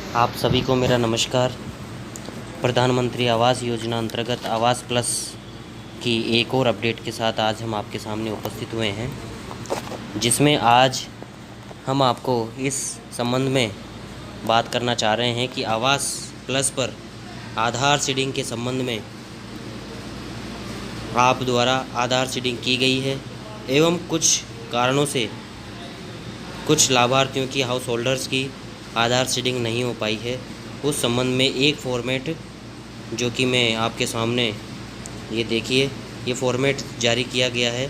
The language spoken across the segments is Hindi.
आप सभी को मेरा नमस्कार। प्रधानमंत्री आवास योजना अंतर्गत आवास प्लस की एक और अपडेट के साथ आज हम आपके सामने उपस्थित हुए हैं, जिसमें आज हम आपको इस संबंध में बात करना चाह रहे हैं कि आवास प्लस पर आधार सीडिंग के संबंध में आप द्वारा आधार सीडिंग की गई है एवं कुछ कारणों से कुछ लाभार्थियों की हाउस होल्डर्स की आधार सीडिंग नहीं हो पाई है। उस संबंध में एक फॉर्मेट जो कि मैं आपके सामने ये देखिए, ये फॉर्मेट जारी किया गया है।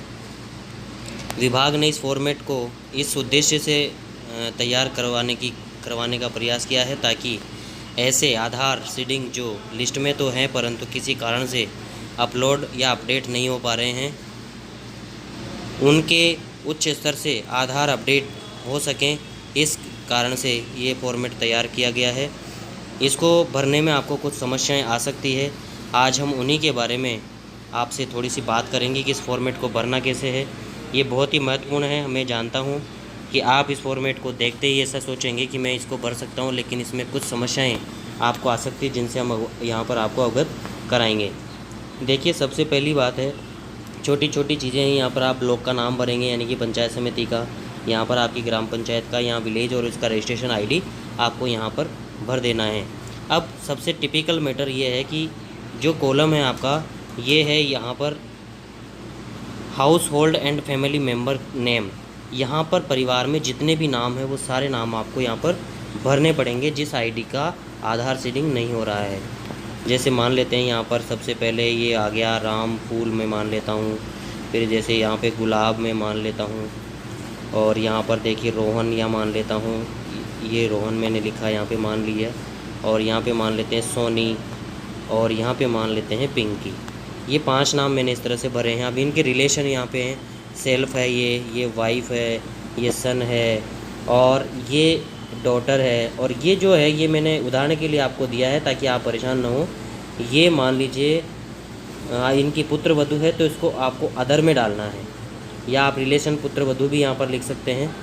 विभाग ने इस फॉर्मेट को इस उद्देश्य से तैयार करवाने का प्रयास किया है ताकि ऐसे आधार सीडिंग जो लिस्ट में तो हैं परंतु किसी कारण से अपलोड या अपडेट नहीं हो पा रहे हैं, उनके उच्च स्तर से आधार अपडेट हो सकें, इस कारण से ये फॉर्मेट तैयार किया गया है। इसको भरने में आपको कुछ समस्याएं आ सकती है। आज हम उन्हीं के बारे में आपसे थोड़ी सी बात करेंगे कि इस फॉर्मेट को भरना कैसे है। ये बहुत ही महत्वपूर्ण है। मैं जानता हूँ कि आप इस फॉर्मेट को देखते ही ऐसा सोचेंगे कि मैं इसको भर सकता हूँ, लेकिन इसमें कुछ समस्याएं आपको आ सकती है जिनसे हम यहाँ पर आपको अवगत कराएंगे। देखिए, सबसे पहली बात है, छोटी छोटी चीज़ें हैं। यहाँ पर आप ब्लॉक का नाम भरेंगे, यानी कि पंचायत समिति का, यहाँ पर आपकी ग्राम पंचायत का, यहाँ विलेज और इसका रजिस्ट्रेशन आईडी आपको यहाँ पर भर देना है। अब सबसे टिपिकल मैटर ये है कि जो कॉलम है आपका, ये है यहाँ पर house hold and family member name. यहाँ पर परिवार में जितने भी नाम हैं वो सारे नाम आपको यहाँ पर भरने पड़ेंगे जिस आईडी का आधार सीडिंग नहीं हो रहा है। जैसे मान लेते हैं यहाँ पर सबसे पहले ये आ गया राम फूल में मान लेता हूँ, फिर जैसे यहाँ पे गुलाब में मान लेता हूँ, और यहाँ पर देखिए रोहन या मान लेता हूँ, ये रोहन मैंने लिखा यहाँ पे मान लिया, और यहाँ पे मान लेते हैं सोनी, और यहाँ पे मान लेते हैं पिंकी। ये 5 नाम मैंने इस तरह से भरे हैं। अब इनके रिलेशन यहाँ पे हैं, सेल्फ है, ये वाइफ है, ये सन है, और ये डॉटर है, और ये जो है ये मैंने उदाहरण के लिए आपको दिया है ताकि आप परेशान ना हो। ये मान लीजिए इनकी पुत्र वधू है तो इसको आपको अदर में डालना है, या आप रिलेशन पुत्र वधू भी यहाँ पर लिख सकते हैं,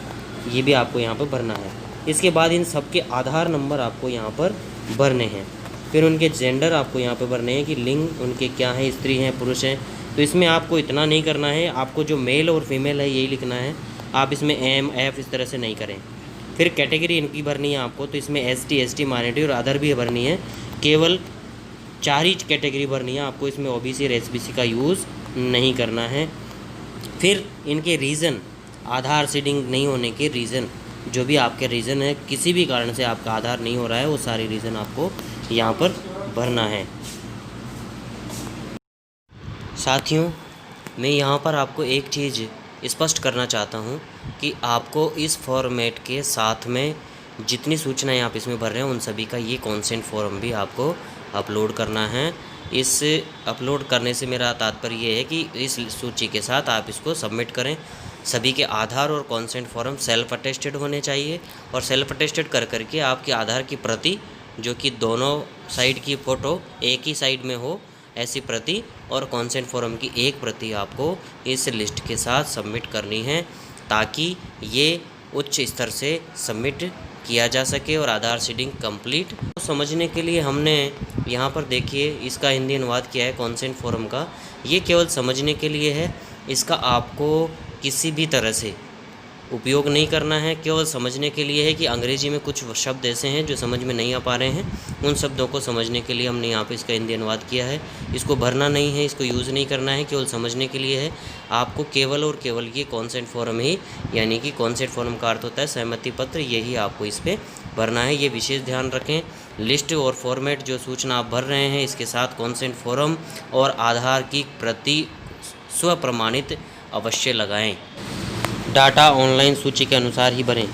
ये भी आपको यहाँ पर भरना है। इसके बाद इन सबके आधार नंबर आपको यहाँ पर भरने हैं। फिर उनके जेंडर आपको यहाँ पर भरने हैं कि लिंग उनके क्या है, स्त्री हैं पुरुष हैं। तो इसमें आपको इतना नहीं करना है, आपको जो मेल और फीमेल है यही लिखना है। आप इसमें एम एफ इस तरह से नहीं करें। फिर कैटेगरी इनकी भरनी है आपको, तो इसमें एसटी माइनॉरिटी और अदर भी भरनी है। केवल 4 ही कैटेगरी भरनी है आपको, इसमें ओबीसी और एसबीसी का यूज़ नहीं करना है। फिर इनके रीज़न, आधार सीडिंग नहीं होने के रीज़न, जो भी आपके रीज़न है, किसी भी कारण से आपका आधार नहीं हो रहा है, वो सारे रीज़न आपको यहाँ पर भरना है। साथियों, मैं यहाँ पर आपको एक चीज़ स्पष्ट करना चाहता हूँ कि आपको इस फॉर्मेट के साथ में जितनी सूचनाएं आप इसमें भर रहे हैं उन सभी का ये कॉन्सेंट फॉर्म भी आपको अपलोड करना है। इस अपलोड करने से मेरा तात्पर्य ये है कि इस सूची के साथ आप इसको सबमिट करें। सभी के आधार और कॉन्सेंट फॉर्म सेल्फ अटेस्टेड होने चाहिए, और सेल्फ अटेस्टेड कर करके आपके आधार की प्रति, जो कि दोनों साइड की फ़ोटो एक ही साइड में हो, ऐसी प्रति और कॉन्सेंट फॉर्म की एक प्रति आपको इस लिस्ट के साथ सबमिट करनी है, ताकि ये उच्च स्तर से सबमिट किया जा सके और आधार सीडिंग कंप्लीट। तो समझने के लिए हमने यहाँ पर देखिए इसका हिंदी अनुवाद किया है कॉन्सेंट फॉर्म का। ये केवल समझने के लिए है, इसका आपको किसी भी तरह से उपयोग नहीं करना है, केवल समझने के लिए है कि अंग्रेजी में कुछ शब्द ऐसे हैं जो समझ में नहीं आ पा रहे हैं, उन शब्दों को समझने के लिए हमने यहाँ पे इसका हिंदी अनुवाद किया है। इसको भरना नहीं है, इसको यूज़ नहीं करना है, केवल समझने के लिए है। आपको केवल और केवल ये कॉन्सेंट फॉर्म ही, यानी कि कॉन्सेंट फॉर्म का अर्थ होता है सहमति पत्र, यही आपको इस पर भरना है। ये विशेष ध्यान रखें। लिस्ट और फॉर्मेट जो सूचना आप भर रहे हैं इसके साथ कॉन्सेंट फॉर्म और आधार की प्रति स्वप्रमाणित अवश्य लगाएं। डाटा ऑनलाइन सूची के अनुसार ही भरें।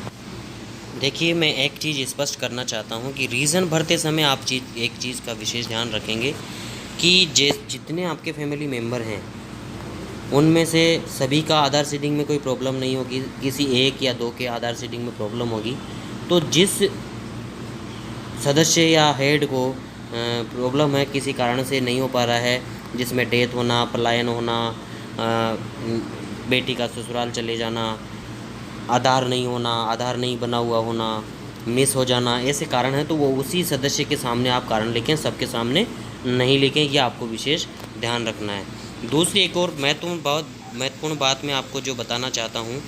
देखिए, मैं एक चीज़ स्पष्ट करना चाहता हूं कि रीज़न भरते समय आप एक चीज़ का विशेष ध्यान रखेंगे कि जितने आपके फैमिली मेम्बर हैं उनमें से सभी का आधार सीडिंग में कोई प्रॉब्लम नहीं होगी, किसी एक या दो के आधार सीडिंग में प्रॉब्लम होगी। तो जिस सदस्य या हेड को प्रॉब्लम है, किसी कारण से नहीं हो पा रहा है, जिसमें डेथ होना, पलायन होना, बेटी का ससुराल चले जाना, आधार नहीं होना, आधार नहीं बना हुआ होना, मिस हो जाना, ऐसे कारण हैं तो वो उसी सदस्य के सामने आप कारण लिखें, सबके सामने नहीं लिखें। ये आपको विशेष ध्यान रखना है। दूसरी एक और महत्वपूर्ण बात मैं आपको जो बताना चाहता हूँ,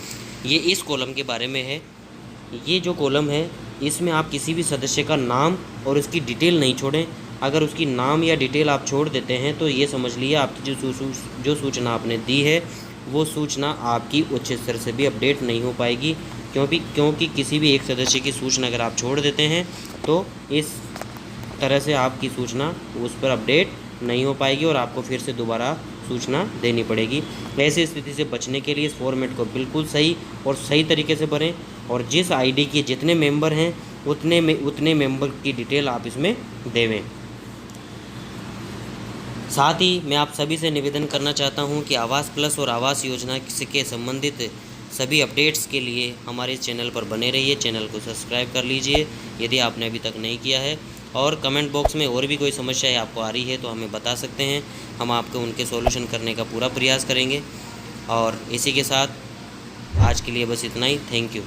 ये इस कॉलम के बारे में है। ये जो कॉलम है इसमें आप किसी भी सदस्य का नाम और उसकी डिटेल नहीं छोड़ें। अगर उसकी नाम या डिटेल आप छोड़ देते हैं तो ये समझ लीजिए आपकी जो सूचना आपने दी है वो सूचना आपकी उच्च स्तर से भी अपडेट नहीं हो पाएगी, क्योंकि किसी भी एक सदस्य की सूचना अगर आप छोड़ देते हैं तो इस तरह से आपकी सूचना उस पर अपडेट नहीं हो पाएगी और आपको फिर से दोबारा सूचना देनी पड़ेगी। ऐसी स्थिति से बचने के लिए इस फॉर्मेट को बिल्कुल सही और सही तरीके से भरें और जिस आईडी के जितने मेंबर हैं उतने मेंबर की डिटेल आप इसमें देवें। साथ ही मैं आप सभी से निवेदन करना चाहता हूं कि आवास प्लस और आवास योजना के संबंधित सभी अपडेट्स के लिए हमारे चैनल पर बने रहिए। चैनल को सब्सक्राइब कर लीजिए यदि आपने अभी तक नहीं किया है, और कमेंट बॉक्स में और भी कोई समस्याएं आपको आ रही है तो हमें बता सकते हैं, हम आपको उनके सॉल्यूशन करने का पूरा प्रयास करेंगे। और इसी के साथ आज के लिए बस इतना ही। Thank you.